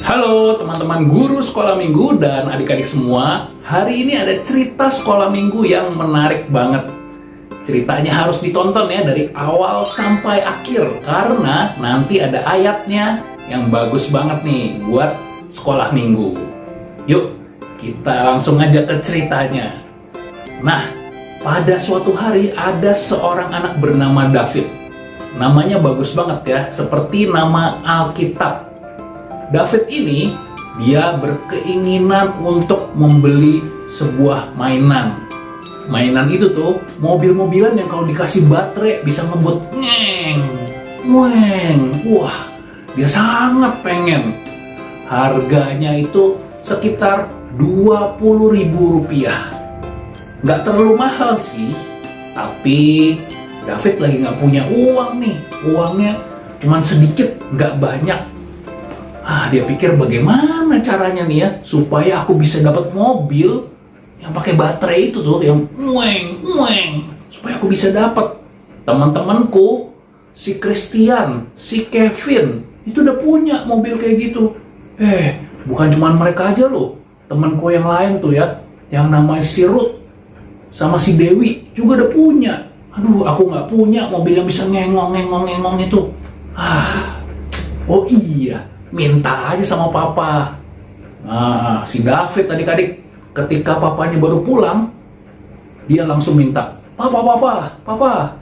Halo teman-teman guru sekolah minggu dan adik-adik semua. Hari ini ada cerita sekolah minggu yang menarik banget. Ceritanya harus ditonton ya dari awal sampai akhir, karena nanti ada ayatnya yang bagus banget nih buat sekolah minggu. Yuk kita langsung aja ke ceritanya. Nah, pada suatu hari ada seorang anak bernama David. Namanya bagus banget ya, seperti nama Alkitab. David ini, dia berkeinginan untuk membeli sebuah mainan. Mainan itu tuh, mobil-mobilan yang kalau dikasih baterai bisa ngebut ngeng, ngeng. Wah, dia sangat pengen. Harganya itu sekitar Rp20.000. Nggak terlalu mahal sih, tapi David lagi nggak punya uang nih. Uangnya cuma sedikit, nggak banyak. Dia pikir bagaimana caranya nih ya supaya aku bisa dapat mobil yang pakai baterai itu tuh, yang ngueng, supaya aku bisa dapat. Teman-temanku, si Christian, si Kevin, itu udah punya mobil kayak gitu. Bukan cuma mereka aja loh. Temanku yang lain tuh ya, yang namanya si Ruth sama si Dewi juga udah punya. Aduh, aku nggak punya mobil yang bisa ngengong itu. Oh iya, minta aja sama papa. Si David adik-adik, ketika papanya baru pulang, dia langsung minta, Papa.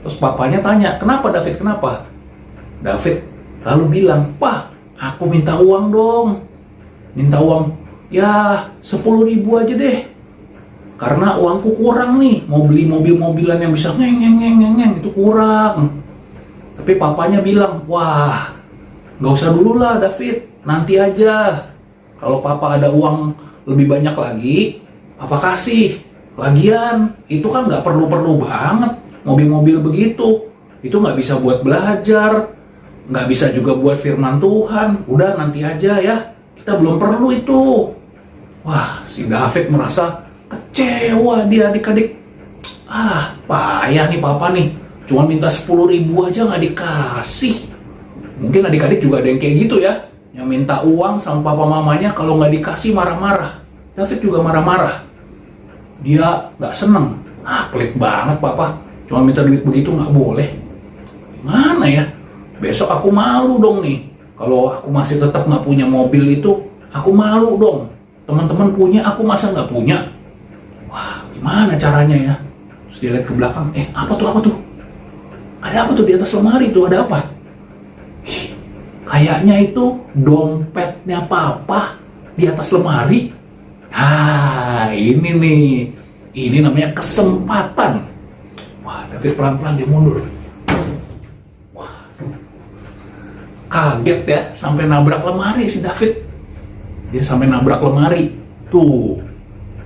Terus papanya tanya, kenapa David, kenapa? David lalu bilang, Pak, aku minta uang dong. Minta uang, ya 10.000 aja deh. Karena uangku kurang nih, mau beli mobil-mobilan yang bisa ngeng, itu kurang. Tapi papanya bilang, wah, nggak usah dulu lah David, nanti aja. Kalau papa ada uang lebih banyak lagi, papa kasih. Lagian, itu kan nggak perlu-perlu banget mobil-mobil begitu. Itu nggak bisa buat belajar, nggak bisa juga buat firman Tuhan. Udah nanti aja ya, kita belum perlu itu. Wah, si David merasa kecewa dia adik-adik. Payah nih papa nih, cuma minta 10.000 aja nggak dikasih. Mungkin adik-adik juga ada yang kayak gitu ya, yang minta uang sama papa mamanya, kalau nggak dikasih marah-marah. David juga marah-marah. Dia nggak seneng. Pelit banget papa, cuma minta duit begitu nggak boleh. Gimana ya? Besok aku malu dong nih. Kalau aku masih tetap nggak punya mobil itu, aku malu dong. Teman-teman punya, aku masa nggak punya? Wah, gimana caranya ya? Terus dia lihat ke belakang, apa tuh? Ada apa tuh di atas lemari tuh, ada apa? Kayaknya itu dompetnya papa di atas lemari. Ini nih. Ini namanya kesempatan. Wah, David pelan-pelan dia mundur. Wah, kaget ya, sampai nabrak lemari si David. Dia sampai nabrak lemari. Tuh,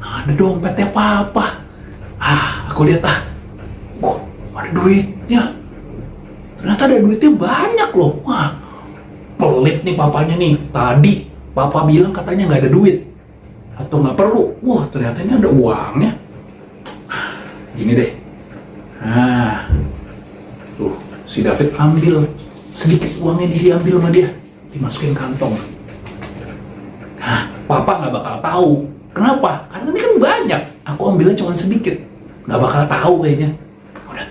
ada dompetnya papa. Aku lihat Wah, ada duitnya. Ternyata ada duitnya banyak loh. Wah, pelit nih papanya nih. Tadi papa bilang katanya nggak ada duit atau nggak perlu. Wah, ternyata ini ada uangnya. Gini deh. Tuh, si David ambil sedikit uangnya, diambil sama dia, dimasukin kantong. Papa nggak bakal tahu. Kenapa? Karena ini kan banyak. Aku ambilnya cuma sedikit. Nggak bakal tahu kayaknya. Udah.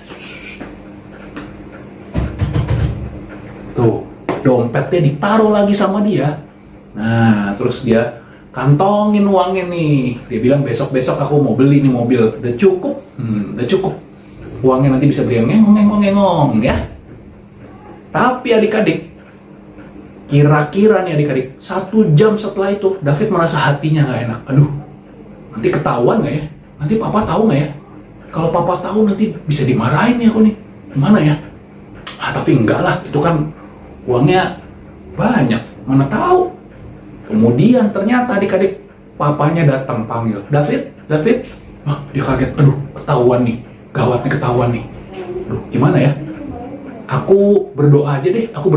Tuh, dompetnya ditaruh lagi sama dia. Nah, terus dia kantongin uangnya nih. Dia bilang besok-besok aku mau beli nih mobil. Udah cukup? Udah cukup. Uangnya nanti bisa beli yang ngengong ya. Tapi adik-adik, kira-kira nih adik-adik, 1 jam setelah itu David merasa hatinya nggak enak. Aduh, nanti ketahuan nggak ya? Nanti papa tahu nggak ya? Kalau papa tahu nanti bisa dimarahin nih aku nih. Gimana ya? Tapi enggak lah, itu kan uangnya banyak, mana tahu. Kemudian ternyata adik-adik, papanya datang panggil, David. Dia kaget, aduh ketahuan nih, gawat nih, ketahuan nih. Aduh, gimana ya? Aku berdoa aja deh. Aku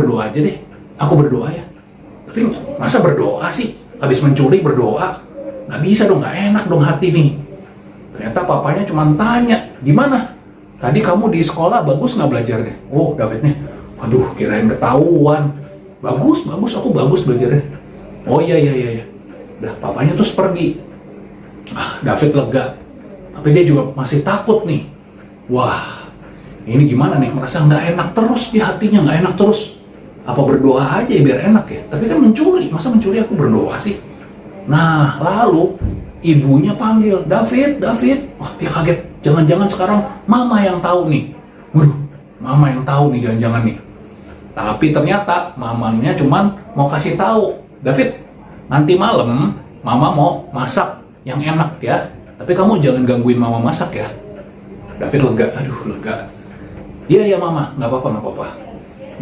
berdoa ya. Tapi masa berdoa sih? Habis mencuri berdoa? Nggak bisa dong, nggak enak dong hati nih. Ternyata papanya cuma tanya, gimana? Tadi kamu di sekolah bagus nggak belajarnya? Oh, Davidnya, aduh kirain ketahuan. Bagus, bagus, aku bagus belajarnya. Oh iya, iya, iya, iya. Udah, papanya terus pergi. David lega. Tapi dia juga masih takut nih. Wah, ini gimana nih? Merasa nggak enak terus di hatinya, nggak enak terus. Apa berdoa aja ya biar enak ya? Tapi kan mencuri, masa mencuri aku berdoa sih? Nah, lalu ibunya panggil, David, David. Wah, dia kaget. Jangan-jangan sekarang mama yang tahu nih. Waduh, mama yang tahu nih jangan-jangan nih. Tapi ternyata mamanya cuman mau kasih tahu, David, nanti malam mama mau masak yang enak ya. Tapi kamu jangan gangguin mama masak ya. David lega, aduh lega. Iya ya mama, nggak apa-apa, nggak apa-apa.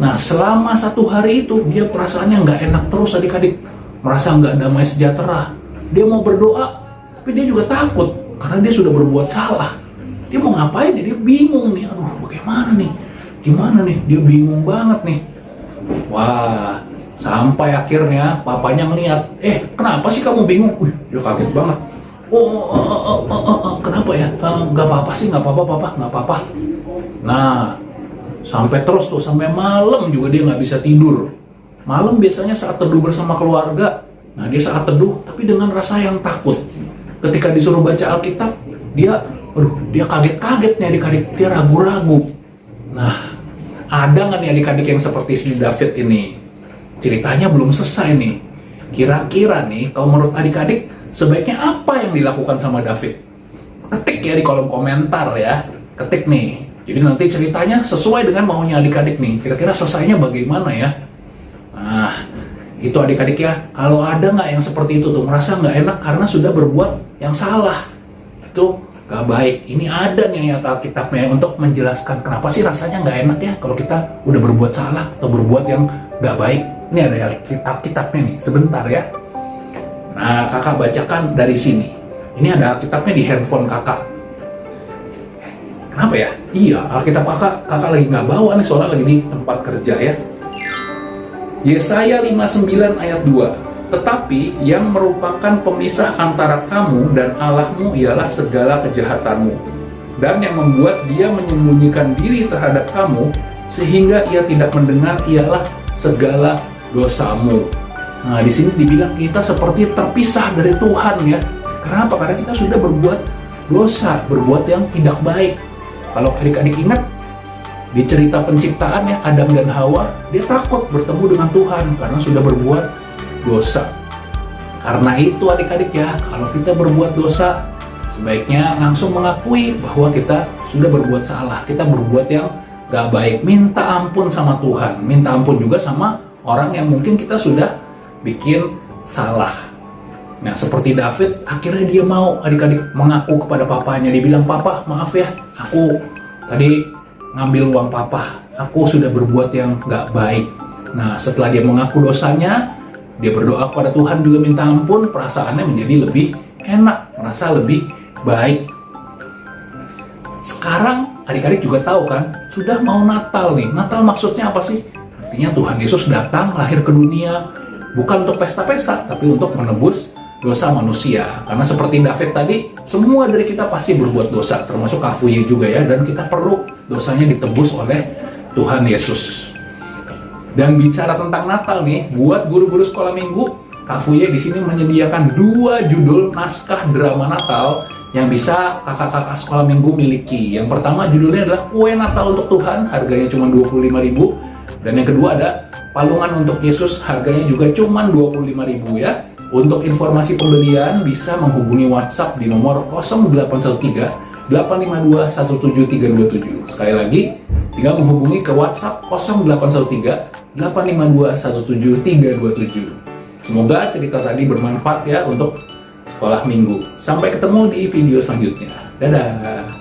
Nah selama 1 hari itu dia perasaannya nggak enak terus adik-adik, merasa nggak damai sejahtera. Dia mau berdoa, tapi dia juga takut karena dia sudah berbuat salah. Dia mau ngapain? Dia bingung nih, aduh bagaimana nih? Gimana nih? Dia bingung banget nih. Wah, sampai akhirnya papanya ngeliat, kenapa sih kamu bingung? Dia kaget banget. Kenapa ya? Nggak apa-apa sih, nggak apa-apa papa, nggak apa-apa. Nah, sampai terus tuh, sampai malam juga dia nggak bisa tidur. Malam biasanya saat teduh bersama keluarga. Nah, dia saat teduh, tapi dengan rasa yang takut. Ketika disuruh baca Alkitab, dia kaget-kaget nih adik-adik, dia ragu-ragu. Nah, ada nggak nih adik-adik yang seperti si David ini? Ceritanya belum selesai nih. Kira-kira nih, kalau menurut adik-adik, sebaiknya apa yang dilakukan sama David? Ketik ya di kolom komentar ya. Ketik nih. Jadi nanti ceritanya sesuai dengan maunya adik-adik nih. Kira-kira selesainya bagaimana ya? Nah, itu adik-adik ya. Kalau ada nggak yang seperti itu tuh, merasa nggak enak karena sudah berbuat yang salah. Itu gak baik. Ini ada nih ayat Alkitabnya untuk menjelaskan kenapa sih rasanya nggak enak ya kalau kita udah berbuat salah atau berbuat yang nggak baik. Ini ada Alkitabnya nih, sebentar ya. Nah, kakak bacakan dari sini. Ini ada Alkitabnya di handphone kakak. Kenapa ya? Iya, Alkitab kakak lagi nggak bawa nih, soalnya lagi di tempat kerja ya. Yesaya 59 ayat 2. Tetapi yang merupakan pemisah antara kamu dan Allahmu ialah segala kejahatanmu. Dan yang membuat dia menyembunyikan diri terhadap kamu sehingga ia tidak mendengar ialah segala dosamu. Nah, di sini dibilang kita seperti terpisah dari Tuhan ya. Kenapa? Karena kita sudah berbuat dosa, berbuat yang tidak baik. Kalau adik-adik ingat, di cerita penciptaannya Adam dan Hawa, dia takut bertemu dengan Tuhan karena sudah berbuat dosa. Karena itu adik-adik ya, kalau kita berbuat dosa, sebaiknya langsung mengakui bahwa kita sudah berbuat salah, kita berbuat yang gak baik, minta ampun sama Tuhan, minta ampun juga sama orang yang mungkin kita sudah bikin salah. Nah, seperti David, akhirnya dia mau adik-adik mengaku kepada papanya. Dia bilang, "Papa, maaf ya, aku tadi ngambil uang papa, aku sudah berbuat yang gak baik." Nah, setelah dia mengaku dosanya, dia berdoa kepada Tuhan juga minta ampun, perasaannya menjadi lebih enak, merasa lebih baik. Sekarang adik-adik juga tahu kan, sudah mau Natal nih. Natal maksudnya apa sih? Artinya Tuhan Yesus datang, lahir ke dunia, bukan untuk pesta-pesta, tapi untuk menebus dosa manusia. Karena seperti David tadi, semua dari kita pasti berbuat dosa, termasuk Kafuye juga ya, dan kita perlu dosanya ditebus oleh Tuhan Yesus. Dan bicara tentang Natal nih, buat guru-guru sekolah minggu, Kafuye di sini menyediakan 2 judul naskah drama Natal yang bisa kakak-kakak sekolah minggu miliki. Yang pertama judulnya adalah Kue Natal untuk Tuhan, harganya cuma 25.000. Dan yang kedua ada Palungan untuk Yesus, harganya juga cuma 25.000 ya. Untuk informasi pembelian bisa menghubungi WhatsApp di nomor 0813 852 17327. Sekali lagi, tinggal menghubungi ke WhatsApp 0813 852 17327. Semoga cerita tadi bermanfaat ya untuk sekolah minggu. Sampai ketemu di video selanjutnya. Dadah!